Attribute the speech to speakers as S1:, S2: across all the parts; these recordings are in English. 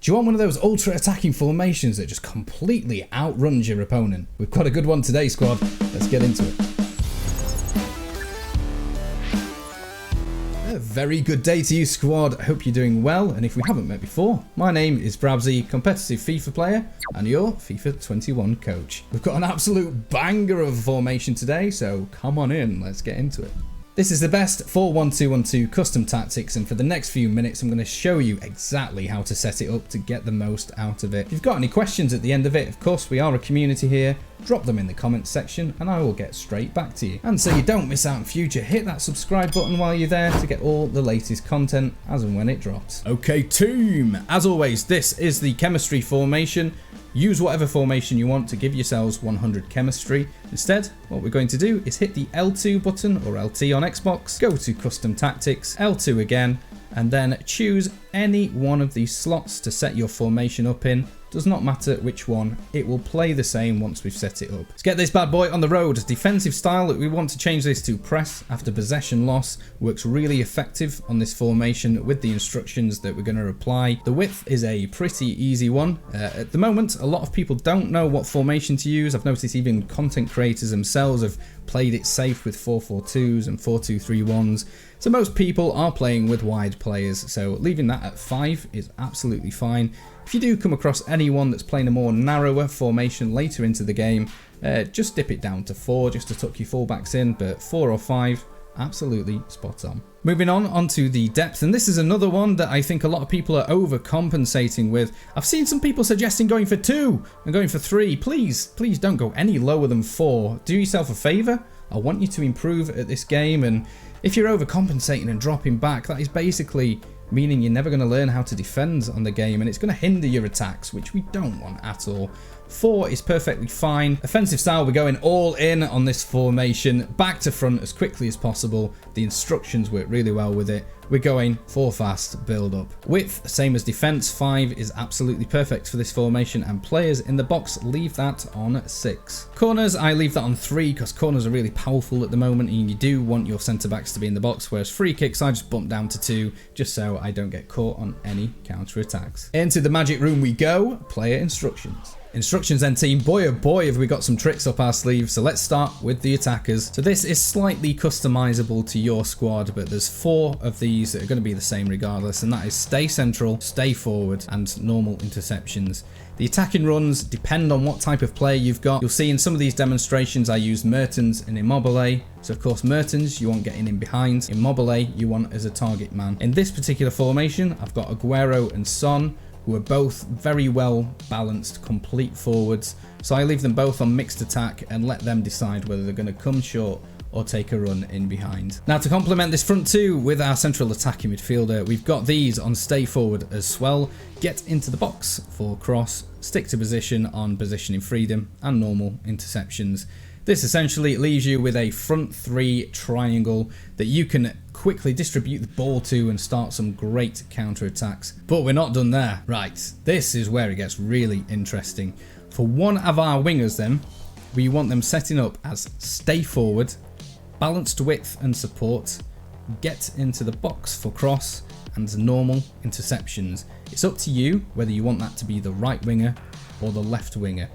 S1: Do you want one of those ultra attacking formations that just completely outruns your opponent? We've got a good one today, squad. Let's get into it. A very good day to you, squad. I hope you're doing well, and if we haven't met before, my name is Brabsy, competitive FIFA player and your FIFA 21 coach. We've got an absolute banger of a formation today, so come on in, let's get into it. This is the best 4-1-2-1-2 custom tactics, and for the next few minutes I'm going to show you exactly how to set it up to get the most out of it. If you've got any questions at the end of it, of course we are a community here, drop them in the comments section and I will get straight back to you. And so you don't miss out in future, hit that subscribe button while you're there to get all the latest content as and when it drops. Okay team, as always this is the chemistry formation. Use whatever formation you want to give yourselves 100 chemistry. Instead, what we're going to do is hit the L2 button, or LT on Xbox, go to custom tactics, L2 again, and then choose any one of these slots to set your formation up in. Does not matter which one, it will play the same once we've set it up. Let's get this bad boy on the road. Defensive style, we want to change this to press after possession loss. Works really effective on this formation with the instructions that we're going to apply. The width is a pretty easy one. At the moment, a lot of people don't know what formation to use. I've noticed even content creators themselves have played it safe with 4-4-2s and 4-2-3-1s. So most people are playing with wide players, so leaving that at 5 is absolutely fine. If you do come across anyone that's playing a more narrower formation later into the game, just dip it down to 4 just to tuck your fullbacks in, but 4 or 5, absolutely spot on. Moving on onto the depth, and this is another one that I think a lot of people are overcompensating with. I've seen some people suggesting going for 2 and going for 3. Please don't go any lower than 4. Do yourself a favour. I want you to improve at this game, and if you're overcompensating and dropping back, that is basically meaning you're never going to learn how to defend on the game, and it's going to hinder your attacks, which we don't want at all. 4 is perfectly fine. Offensive style, we're going all in on this formation, back to front as quickly as possible. The instructions work really well with it. We're going 4 fast, build up. Width, same as defense, 5 is absolutely perfect for this formation, and players in the box, leave that on 6. Corners, I leave that on 3 because corners are really powerful at the moment and you do want your centre backs to be in the box, whereas free kicks I just bump down to 2 just so I don't get caught on any counter attacks. Into the magic room we go, player instructions. Instructions then team, boy oh boy have we got some tricks up our sleeves, so let's start with the attackers. So this is slightly customizable to your squad, but there's 4 of these that are going to be the same regardless, and that is stay central, stay forward, and normal interceptions. The attacking runs depend on what type of player you've got. You'll see in some of these demonstrations I use Mertens and Immobile. So of course Mertens you want getting in behind, Immobile you want as a target man. In this particular formation I've got Aguero and Son, who are both very well balanced complete forwards, so I leave them both on mixed attack and let them decide whether they're going to come short or take a run in behind. Now to complement this front two with our central attacking midfielder, we've got these on stay forward as well, get into the box for cross, stick to position on positioning freedom, and normal interceptions. This essentially leaves you with a front 3 triangle that you can quickly distribute the ball to and start some great counter attacks. But we're not done there. Right, this is where it gets really interesting. For one of our wingers then, we want them setting up as stay forward, balanced width and support, get into the box for cross, and normal interceptions. It's up to you whether you want that to be the right winger or the left winger.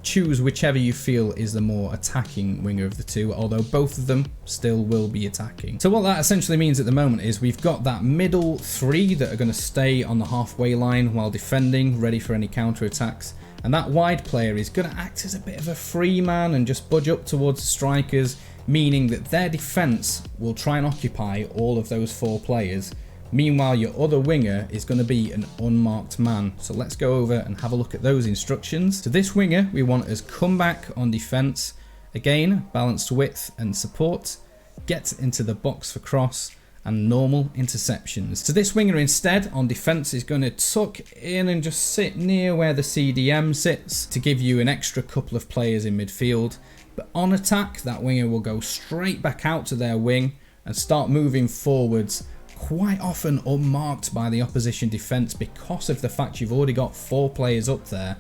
S1: Choose whichever you feel is the more attacking winger of the two, although both of them still will be attacking. So what that essentially means at the moment is we've got that middle 3 that are going to stay on the halfway line while defending, ready for any counter attacks. And that wide player is going to act as a bit of a free man and just budge up towards the strikers, meaning that their defense will try and occupy all of those 4 players. Meanwhile, your other winger is going to be an unmarked man. So let's go over and have a look at those instructions. So this winger we want as come back on defense. Again, balanced width and support. Get into the box for cross and normal interceptions. So this winger instead on defense is going to tuck in and just sit near where the CDM sits to give you an extra couple of players in midfield. But on attack, that winger will go straight back out to their wing and start moving forwards, quite often unmarked by the opposition defence because of the fact you've already got 4 players up there.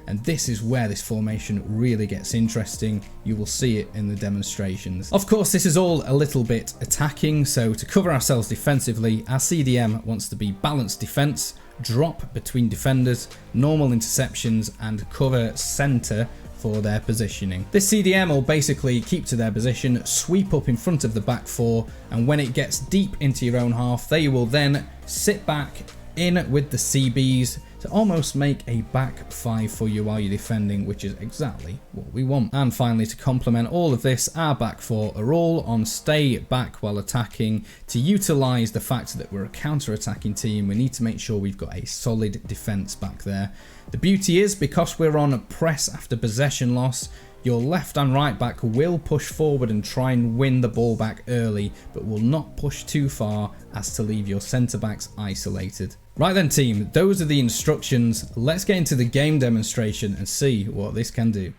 S1: And this is where this formation really gets interesting. You will see it in the demonstrations. Of course, this is all a little bit attacking, so to cover ourselves defensively, our CDM wants to be balanced defence, drop between defenders, normal interceptions and cover centre for their positioning. This CDM will basically keep to their position, sweep up in front of the back four, and when it gets deep into your own half, they will then sit back in with the CBs to almost make a back five for you while you're defending, which is exactly what we want. And finally, to complement all of this, our back four are all on stay back while attacking. To utilise the fact that we're a counter-attacking team, we need to make sure we've got a solid defence back there. The beauty is, because we're on press after possession loss, your left and right back will push forward and try and win the ball back early, but will not push too far as to leave your centre backs isolated. Right then team, those are the instructions. Let's get into the game demonstration and see what this can do.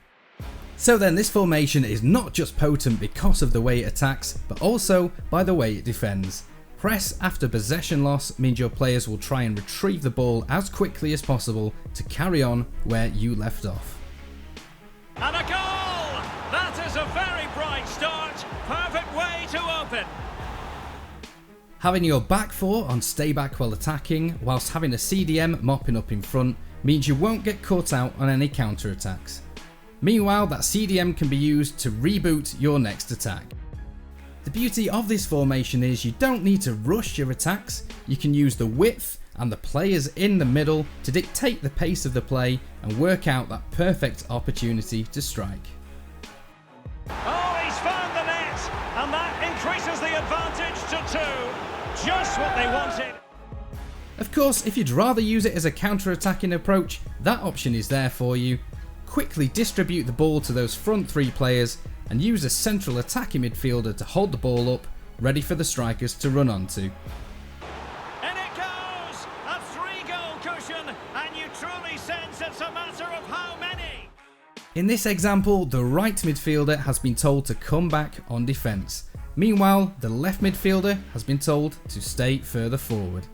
S1: So then, this formation is not just potent because of the way it attacks, but also by the way it defends. Press after possession loss means your players will try and retrieve the ball as quickly as possible to carry on where you left off.
S2: And a goal! That is a very bright start. Perfect way to open.
S1: Having your back four on stay back while attacking, whilst having a CDM mopping up in front, means you won't get caught out on any counter attacks. Meanwhile, that CDM can be used to reboot your next attack. The beauty of this formation is you don't need to rush your attacks. You can use the width and the players in the middle to dictate the pace of the play and work out that perfect opportunity to strike.
S2: Oh, he's found the net, and that increases the advantage to 2. Just what they wanted.
S1: Of course, if you'd rather use it as a counter-attacking approach, that option is there for you. Quickly distribute the ball to those front 3 players and use a central attacking midfielder to hold the ball up, ready for the strikers to run onto.
S2: And it goes! A 3-goal cushion, and you truly sense it's a matter of how many.
S1: In this example, the right midfielder has been told to come back on defence. Meanwhile, the left midfielder has been told to stay further forward.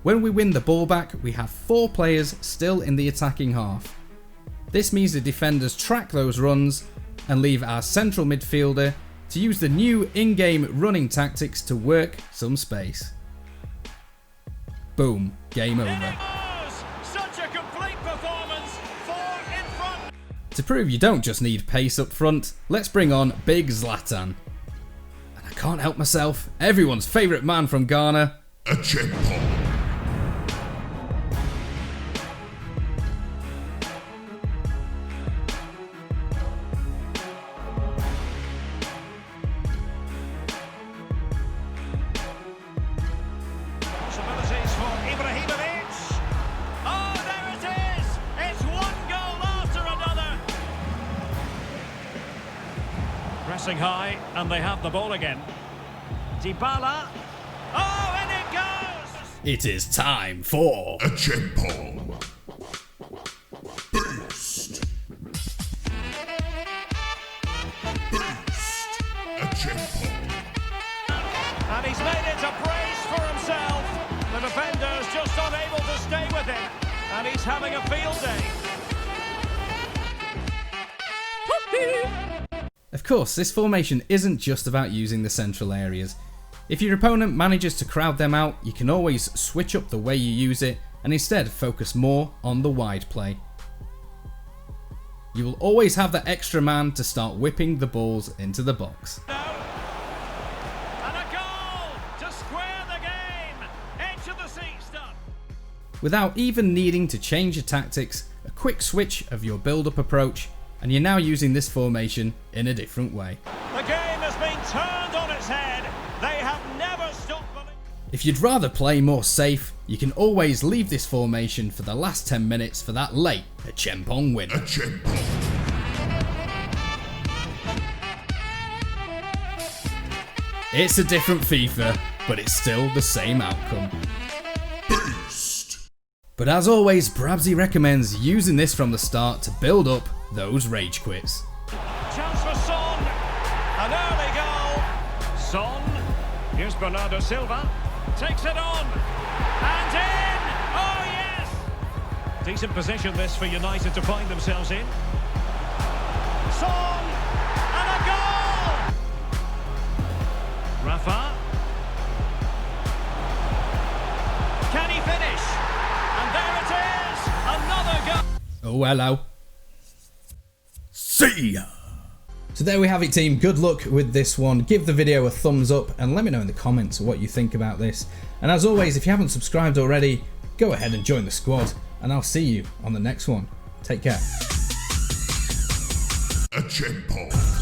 S1: When we win the ball back, we have 4 players still in the attacking half. This means the defenders track those runs and leave our central midfielder to use the new in-game running tactics to work some space. Boom, game over.
S2: Such a complete performance, 4 in front.
S1: To prove you don't just need pace up front, let's bring on Big Zlatan. And I can't help myself, everyone's favourite man from Ghana,
S3: a checkpoint.
S2: Pressing high, and they have the ball again. Dybala. Oh, and it goes!
S1: It is time for
S3: a checkpoint. Boost. Boost. A checkpoint.
S2: And he's made it a brace for himself. The defender's just unable to stay with him, and he's having a field day.
S1: Of course, this formation isn't just about using the central areas. If your opponent manages to crowd them out, you can always switch up the way you use it and instead focus more on the wide play. You will always have that extra man to start whipping the balls into the box.
S2: And a goal to square the game. Edge of the seat stuff.
S1: Without even needing to change your tactics, a quick switch of your build-up approach, and you're now using this formation in a different way.
S2: The game has been turned on its head. They have never stopped believing.
S1: If you'd rather play more safe, you can always leave this formation for the last 10 minutes for that late Chempong win.
S3: A checkpoint.
S1: It's a different FIFA, but it's still the same outcome.
S3: Boost.
S1: But as always, Brabbsy recommends using this from the start to build up those rage quits.
S2: Chance for Son. An early goal. Son. Here's Bernardo Silva. Takes it on. And in. Oh, yes. Decent position this for United to find themselves in. Son. And a goal. Rafa. Can he finish?
S1: Oh, hello. See ya. So there we have it, team. Good luck with this one. Give the video a thumbs up and let me know in the comments what you think about this. And as always, if you haven't subscribed already, go ahead and join the squad. And I'll see you on the next one. Take care.
S3: A champ.